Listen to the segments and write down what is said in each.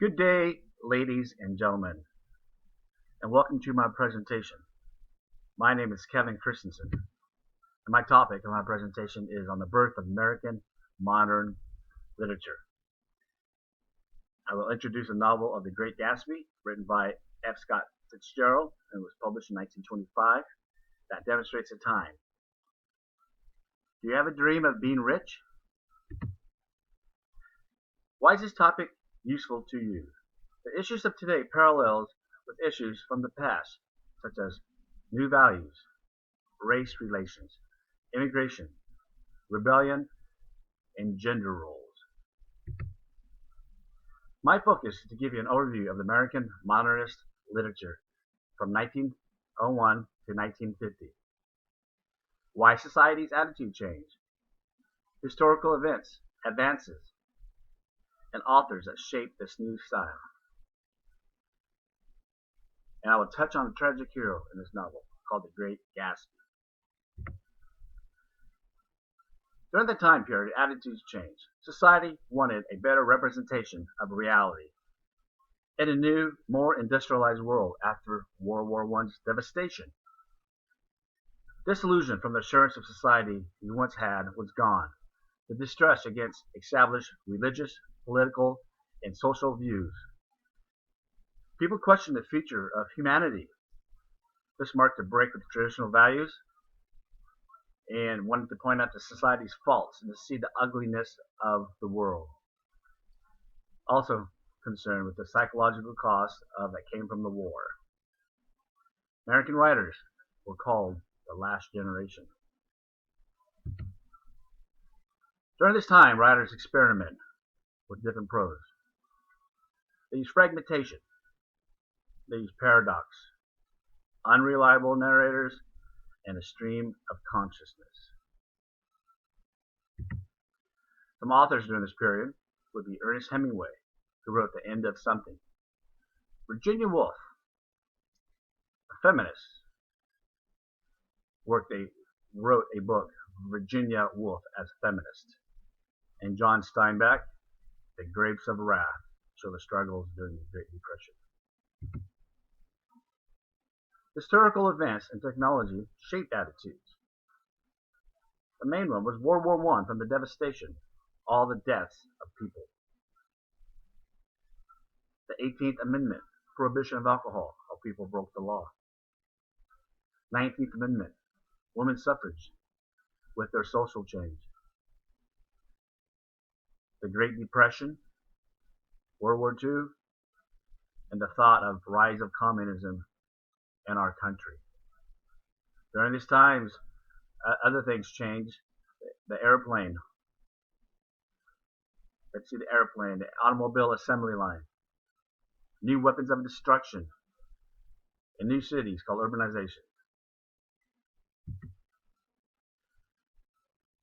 Good day, ladies and gentlemen, and welcome to my presentation. My name is Kevin Christensen, and my topic of my presentation is on the birth of American modern literature. I will introduce a novel of The Great Gatsby, written by F. Scott Fitzgerald, and was published in 1925, that demonstrates a time. Do you have a dream of being rich? Why is this topic useful to you? The issues of today parallels with issues from the past, such as new values, race relations, immigration, rebellion, and gender roles. My focus is to give you an overview of the American modernist literature from 1901 to 1950. Why society's attitude changed, historical events, advances, and authors that shaped this new style. And I will touch on a tragic hero in this novel called The Great Gatsby. During the time period, attitudes changed. Society wanted a better representation of reality. In a new, more industrialized world after World War I's devastation, disillusion from the assurance of society we once had was gone. The distrust against established religious, political, and social views. People questioned the future of humanity. This marked a break with traditional values and wanted to point out to society's faults and to see the ugliness of the world. Also concerned with the psychological cost that came from the war. American writers were called the last generation. During this time, writers experiment with different prose. They use fragmentation. They use paradox, unreliable narrators, and a stream of consciousness. Some authors during this period would be Ernest Hemingway, who wrote The End of Something. Virginia Woolf, a feminist, wrote a book, Virginia Woolf as a Feminist. And John Steinbeck, The Grapes of Wrath, show the struggles during the Great Depression. Historical events and technology shaped attitudes. The main one was World War I, from the devastation, all the deaths of people. The 18th Amendment, prohibition of alcohol, how people broke the law. 19th Amendment, women's suffrage, with their social change. The Great Depression, World War II, and the thought of rise of communism in our country. During these times, other things changed. The airplane. Let's see the airplane, the automobile assembly line. New weapons of destruction in new cities called urbanization.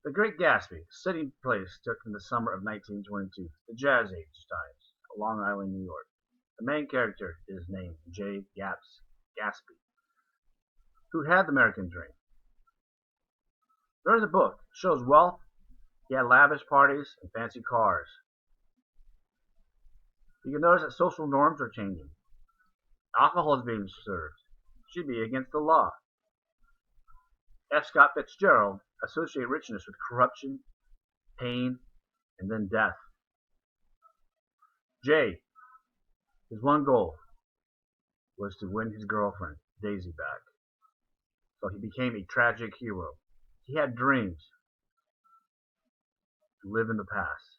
The Great Gatsby, setting place took in the summer of 1922, the Jazz Age times, Long Island, New York. The main character is named J. Gatsby, who had the American dream. During the book, it shows wealth. He had lavish parties and fancy cars. You can notice that social norms are changing. Alcohol is being served. It should be against the law. F. Scott Fitzgerald associated richness with corruption, pain, and then death. Jay, his one goal was to win his girlfriend, Daisy, back. So he became a tragic hero. He had dreams to live in the past.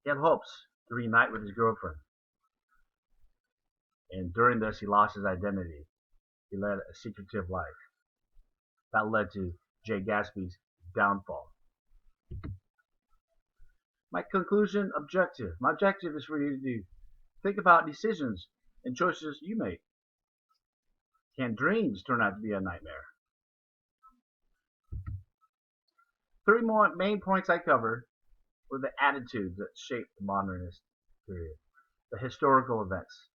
He had hopes to reunite with his girlfriend. And during this, he lost his identity. He led a secretive life. That led to Jay Gatsby's downfall. My conclusion objective. My objective is for you to think about decisions and choices you make. Can dreams turn out to be a nightmare? 3 more main points I covered were the attitudes that shaped the modernist period, the historical events,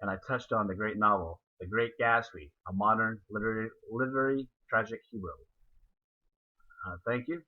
and I touched on the great novel, The Great Gatsby, a modern literary tragic hero. Thank you.